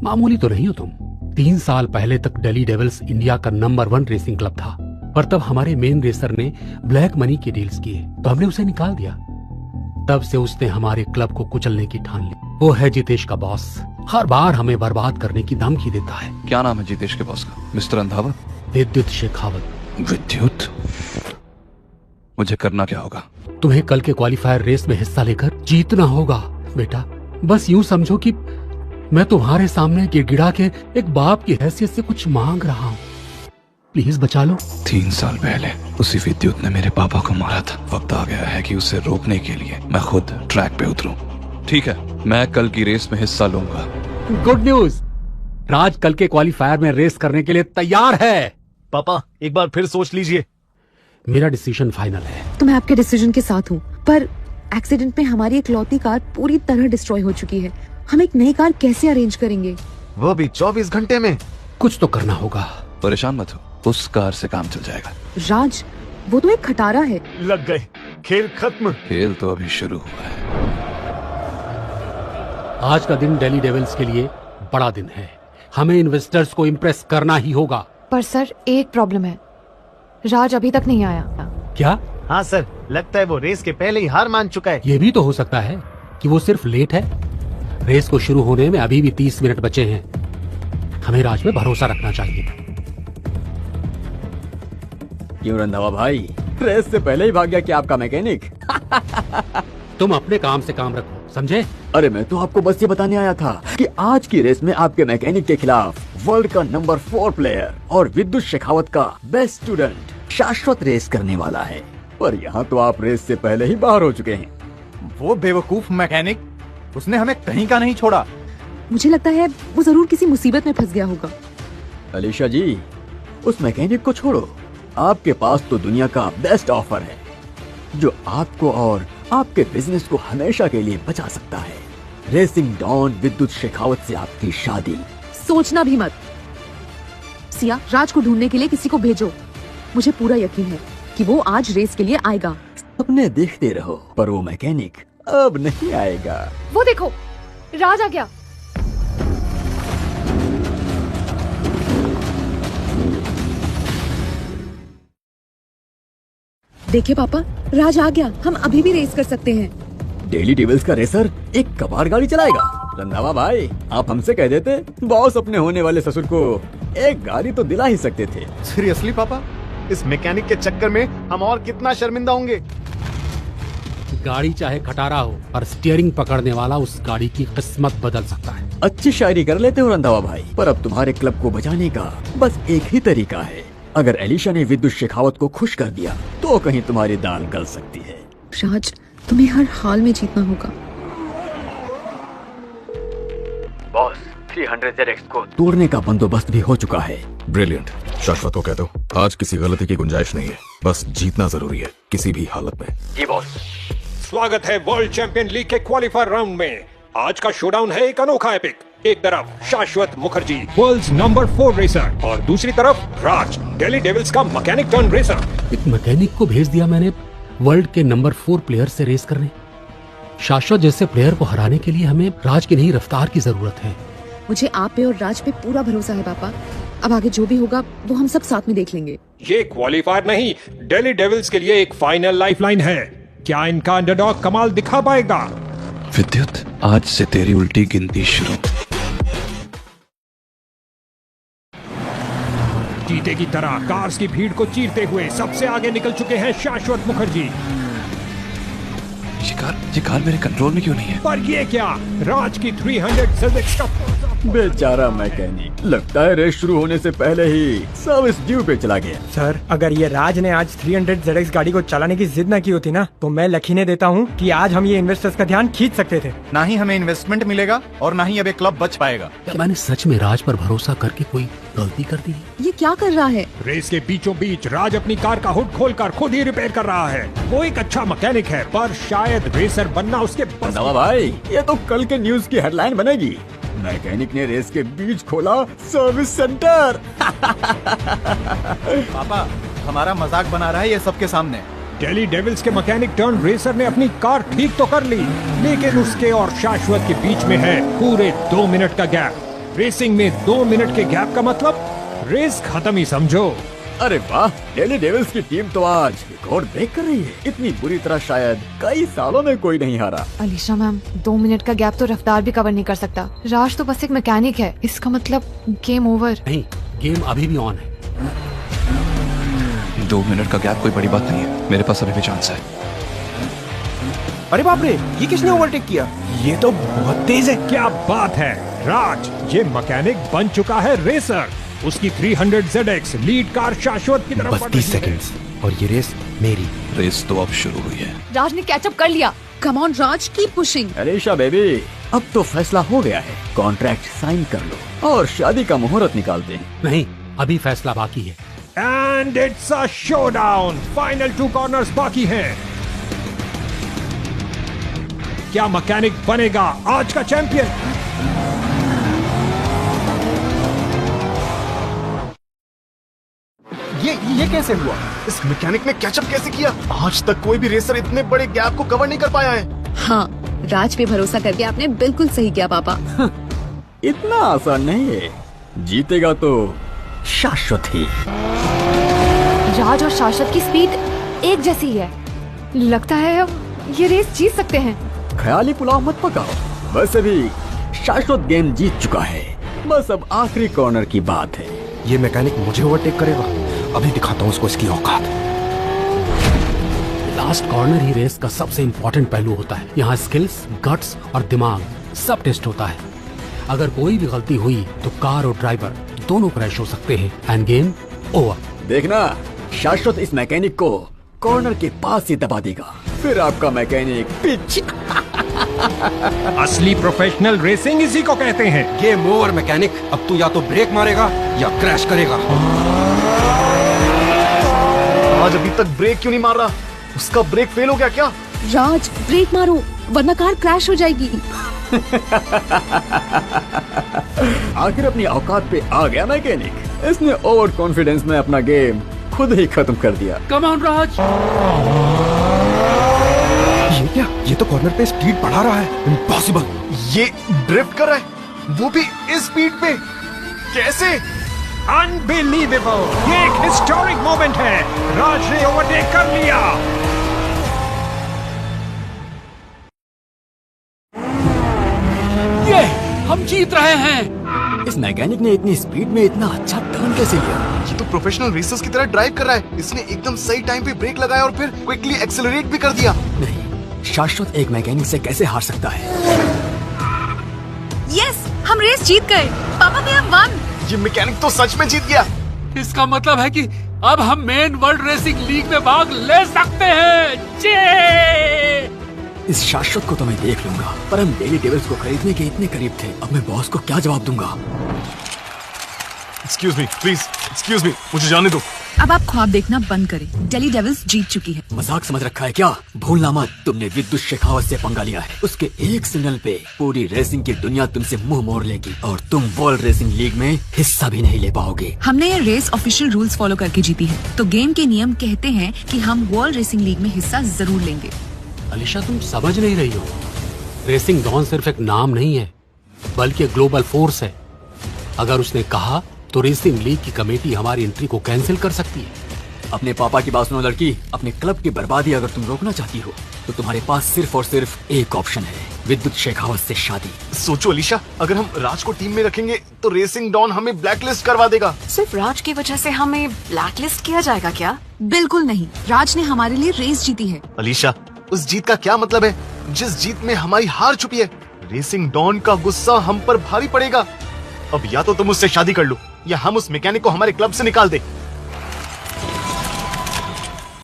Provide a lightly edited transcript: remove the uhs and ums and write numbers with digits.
मामूली तो नहीं हो तुम। 3 साल पहले तक दिल्ली डेविल्स इंडिया का नंबर 1 रेसिंग क्लब था, पर तब हमारे मेन रेसर ने ब्लैक मनी के डील्स किए तो हमने उसे निकाल दिया। तब से उसने हमारे क्लब को कुचलने की ठान ली। वो है जितेश का बॉस, हर बार हमें बर्बाद करने की धमकी देता है। क्या नाम है जितेश के बॉस का? मिस्टर रंधावा? विद्युत शेखावत। विद्युत? मुझे करना क्या होगा? तुम्हें कल के क्वालिफायर रेस में हिस्सा लेकर जीतना होगा बेटा। बस यूं समझो कि मैं तुम्हारे सामने गिड़गिड़ा के एक बाप की हैसियत से कुछ मांग रहा हूँ। प्लीज बचा लो। 3 साल पहले उसी विद्युत ने मेरे पापा को मारा था। वक्त आ गया है कि उसे रोकने के लिए मैं खुद ट्रैक पे उतरूं। ठीक है, मैं कल की रेस में हिस्सा लूंगा। गुड न्यूज, राज कल के क्वालिफायर में रेस करने के लिए तैयार है। पापा एक बार फिर सोच लीजिए। मेरा डिसीजन फाइनल है। तो मैं आपके डिसीजन के साथ हूँ, पर एक्सीडेंट में हमारी इकलौती कार पूरी तरह डिस्ट्रॉय हो चुकी है। हम एक नई कार कैसे अरेंज करेंगे? वो भी 24 घंटे में। कुछ तो करना होगा। परेशान मत हो, उस कार से काम चल जाएगा। राज, वो तो एक खटारा है। लग गए, खेल खत्म। खेल तो अभी शुरू हुआ है। आज का दिन दिल्ली डेविल्स के लिए बड़ा दिन है। हमें इन्वेस्टर्स को इम्प्रेस करना ही होगा। पर सर, एक प्रॉब्लम है, राज अभी तक नहीं आया। क्या? हाँ सर, लगता है वो रेस के पहले ही हार मान चुका है। ये भी तो हो सकता है कि वो सिर्फ लेट है। रेस को शुरू होने में अभी भी 30 मिनट बचे हैं। हमें राज में भरोसा रखना चाहिए। क्यों रंधावा भाई, रेस से पहले ही भाग गया क्या आपका मैकेनिक? तुम अपने काम से काम रखो, समझे? अरे मैं तो आपको बस ये बताने आया था कि आज की रेस में आपके मैकेनिक के खिलाफ वर्ल्ड का नंबर 4 प्लेयर और विद्युत शेखावत का बेस्ट स्टूडेंट शाश्वत रेस करने वाला है। पर यहाँ तो आप रेस से पहले ही बाहर हो चुके हैं। वो बेवकूफ मैकेनिक, उसने हमें कहीं का नहीं छोड़ा। मुझे लगता है वो जरूर किसी मुसीबत में फंस गया होगा। अलीशा जी, उस मैकेनिक को छोड़ो। आपके पास तो दुनिया का बेस्ट ऑफर है जो आपको और आपके बिजनेस को हमेशा के लिए बचा सकता है। रेसिंग डॉन विद्युत शेखावत से आपकी शादी। सोचना भी मत। सिया, राज को ढूंढने के लिए किसी को भेजो। मुझे पूरा यकीन है कि वो आज रेस के लिए आएगा। अपने देखते रहो, पर वो मैकेनिक अब नहीं आएगा। वो देखो, राज आ गया। देखिए पापा, राज आ गया। हम अभी भी रेस कर सकते हैं। डेली डेविल्स का रेसर एक कबाड़ गाड़ी चलाएगा। रंधावा भाई, आप हमसे कह देते, बॉस अपने होने वाले ससुर को एक गाड़ी तो दिला ही सकते थे। सीरियसली पापा, इस मैकेनिक के चक्कर में हम और कितना शर्मिंदा होंगे। गाड़ी चाहे खटारा हो, पर स्टीयरिंग पकड़ने वाला उस गाड़ी की किस्मत बदल सकता है। अच्छी शायरी कर लेते हो रंधावा भाई, पर अब तुम्हारे क्लब को बचाने का बस एक ही तरीका है। अगर एलिशा ने विद्युत शेखावत को खुश कर दिया तो कहीं तुम्हारी दाल गल सकती है। राज, तुम्हें हर हाल में जीतना होगा। बॉस, 300ZX को तोड़ने का बंदोबस्त भी हो चुका है। ब्रिलियंट। शाश्वत को कह दो, आज किसी गलती की गुंजाइश नहीं है, बस जीतना जरूरी है किसी भी हालत में। जी बॉस। स्वागत है वर्ल्ड चैंपियन लीग के क्वालिफायर राउंड में। आज का शोडाउन है एक अनोखा एपिक। एक तरफ शाश्वत मुखर्जी, वर्ल्ड्स नंबर 4 रेसर, और दूसरी तरफ राज, दिल्ली डेविल्स का मैकेनिक टर्न रेसर। एक मैकेनिक को भेज दिया मैंने वर्ल्ड के नंबर 4 प्लेयर से रेस करने। शाश्वत जैसे प्लेयर को हराने के लिए हमें राज की नहीं रफ्तार की जरूरत है। मुझे आप पे और राज पे पूरा भरोसा है पापा। अब आगे जो भी होगा वो हम सब साथ में देख लेंगे। ये क्वालिफायर नहीं, दिल्ली डेविल्स के लिए एक फाइनल लाइफलाइन है। क्या इनका अंडरडॉग कमाल दिखा पाएगा? विद्युत, आज से तेरी उल्टी गिनती शुरू। चीते की तरह कार्स की भीड़ को चीरते हुए सबसे आगे निकल चुके हैं शाश्वत मुखर्जी। ये कार मेरे कंट्रोल में क्यों नहीं है? पर ये क्या, राज की 300ZX का बेचारा मैकेनिक, लगता है रेस शुरू होने से पहले ही सर्विस ड्यू पे चला गया। सर, अगर ये राज ने आज 300ZX गाड़ी को चलाने की जिद न की होती ना, तो मैं लखीने देता हूँ कि आज हम ये इन्वेस्टर्स का ध्यान खींच सकते थे। ना ही हमें इन्वेस्टमेंट मिलेगा और ना ही अब ये क्लब बच पाएगा। क्या मैंने सच में राज पर भरोसा करके कोई गलती कर दी? ये क्या कर रहा है? रेस के बीचों बीच राज अपनी कार का हुड खोलकर खुद ही रिपेयर कर रहा है। वो एक अच्छा मैकेनिक है, पर शायद रेसर बनना उसके बस। भाई, ये तो कल के न्यूज की हेडलाइन बनेगी। मैकेनिक ने रेस के बीच खोला सर्विस सेंटर। पापा, हमारा मजाक बना रहा है ये सबके सामने। दिल्ली डेविल्स के मैकेनिक टर्न रेसर ने अपनी कार ठीक तो कर ली, लेकिन उसके और शाश्वत के बीच में है पूरे 2 मिनट का गैप। रेसिंग में 2 मिनट के गैप का मतलब रेस खत्म ही समझो। अरे वाह, डेली डेविल्स की टीम तो आज रिकॉर्ड ब्रेक कर रही है। इतनी बुरी तरह शायद कई सालों में कोई नहीं हारा। अलीशा मैम, 2 मिनट का गैप तो रफ्तार भी कवर नहीं कर सकता। राज तो बस एक मैकेनिक है, इसका मतलब गेम ओवर। नहीं, गेम अभी भी ऑन है। 2 मिनट का गैप कोई बड़ी बात नहीं है, मेरे पास अभी भी चांस है। अरे बाप रे, ये किसने ओवरटेक किया? ये तो बहुत तेज है। क्या बात है राज, ये मैकेनिक बन चुका है रेसर। उसकी 300 ZX लीड कार शाश्वत की तरफ 32 सेकंड्स और ये रेस मेरी। रेस तो अब शुरू हुई है। राज ने कैचअप कर लिया। Come on Raj, keep pushing. Alisha baby, अब तो फैसला हो गया है। कॉन्ट्रैक्ट साइन कर लो और शादी का मुहूर्त निकालते हैं। नहीं, अभी फैसला बाकी है। And it's a showdown. Final 2 corners बाकी हैं। क्या मैकेनिक बनेगा आज का चैंपियन? ये कैसे हुआ? इस मैकेनिक ने कैचअप कैसे किया? आज तक कोई भी रेसर इतने बड़े गैप को कवर नहीं कर पाया है। हाँ, राज पे भरोसा करके आपने बिल्कुल सही किया पापा। इतना आसान नहीं है, जीतेगा तो शाश्वत ही। राज और शाश्वत की स्पीड एक जैसी ही है। लगता है हम ये रेस जीत सकते हैं। ख्याली पुलाव मत पकाओ, बस अभी शाश्वत गेम जीत चुका है। बस अब आखिरी कॉर्नर की बात है। ये मैकेनिक मुझे ओवरटेक करेगा। अभी दिखाता हूँ उसको इसकी औकात। लास्ट कॉर्नर ही रेस का सबसे इम्पोर्टेंट पहलू होता है। यहाँ स्किल्स, गट्स और दिमाग सब टेस्ट होता है। अगर कोई भी गलती हुई तो कार और ड्राइवर दोनों क्रैश हो सकते हैं एंड गेम ओवर। देखना, शाश्वत इस मैकेनिक को कॉर्नर के पास ही दबा देगा, फिर आपका मैकेनिक पिच। असली प्रोफेशनल रेसिंग इसी को कहते हैं। गेम ओवर मैकेनिक, अब तू या तो ब्रेक मारेगा या क्रैश करेगा। आज अभी तक ब्रेक क्यों नहीं मार रहा? उसका ब्रेक फेल हो गया क्या? राज, ब्रेक मारो वरना कार क्रैश हो जाएगी। आखिर अपनी औकात पे आ गया मैकेनिक। इसने ओवर कॉन्फिडेंस में अपना गेम खुद ही खत्म कर दिया। कम ऑन राज। ये क्या? ये तो कॉर्नर पे स्पीड बढ़ा रहा है। इम्पॉसिबल। ये ड्रिफ्ट कर रहा है, वो भी इस स्पीड पे। कैसे? अनबिलीवेबल। ये एक हिस्टोरिक मोमेंट है। राज ने ओवरटेक कर लिया। ये हम जीत रहे हैं। इस मैकेनिक ने इतनी स्पीड में इतना अच्छा टर्न कैसे लिया? ये तो प्रोफेशनल रेसर्स की तरह ड्राइव कर रहा है। इसने एकदम सही टाइम पे ब्रेक लगाया और फिर क्विकली एक्सेलरेट भी कर दिया। नहीं, शाश्वत एक मैकेनिक से कैसे हार सकता है? यस, हम रेस जीत गए। पापा भी हम वन। ये मैकेनिक तो सच में जीत गया। इसका मतलब है कि अब हम मेन वर्ल्ड रेसिंग लीग में भाग ले सकते हैं। जे! इस शाश्वत को तो मैं देख लूंगा, पर हम डेली डेविल्स को खरीदने के इतने करीब थे। अब मैं बॉस को क्या जवाब दूंगा? Excuse me, please excuse me, मुझे जाने दो। अब आप ख्वाब देखना बंद करें। डेली डेविल्स जीत चुकी है। मजाक समझ रखा है क्या? भूलना मत, तुमने विद्युत शेखावत से पंगा लिया है। उसके एक सिग्नल पे पूरी रेसिंग की दुनिया तुमसे मुंह मोड़ लेगी और तुम वर्ल्ड रेसिंग लीग में हिस्सा भी नहीं ले पाओगे। हमने ये रेस ऑफिशियल रूल्स फॉलो करके जीती है, तो गेम के नियम कहते हैं कि हम वर्ल्ड रेसिंग लीग में हिस्सा जरूर लेंगे। अलीशा, तुम समझ नहीं रही हो। रेसिंग डॉन सिर्फ एक नाम नहीं है, बल्कि ग्लोबल फोर्स है। अगर उसने कहा तो रेसिंग लीग की कमेटी हमारी एंट्री को कैंसिल कर सकती है। अपने पापा की बात सुनो लड़की। अपने क्लब की बर्बादी अगर तुम रोकना चाहती हो तो तुम्हारे पास सिर्फ और सिर्फ एक ऑप्शन है, विद्युत शेखावत से शादी। सोचो अलीशा, अगर हम राज को टीम में रखेंगे तो रेसिंग डॉन हमें ब्लैकलिस्ट करवा देगा। सिर्फ राज की वजह से हमें ब्लैकलिस्ट किया जाएगा क्या? बिल्कुल नहीं, राज ने हमारे लिए रेस जीती है। अलीशा, उस जीत का क्या मतलब है जिस जीत में हमारी हार छुपी है? रेसिंग डॉन का गुस्सा हम पर भारी पड़ेगा। अब या तो तुम उससे शादी कर लो या हम उस मैकेनिक को हमारे क्लब से निकाल दे।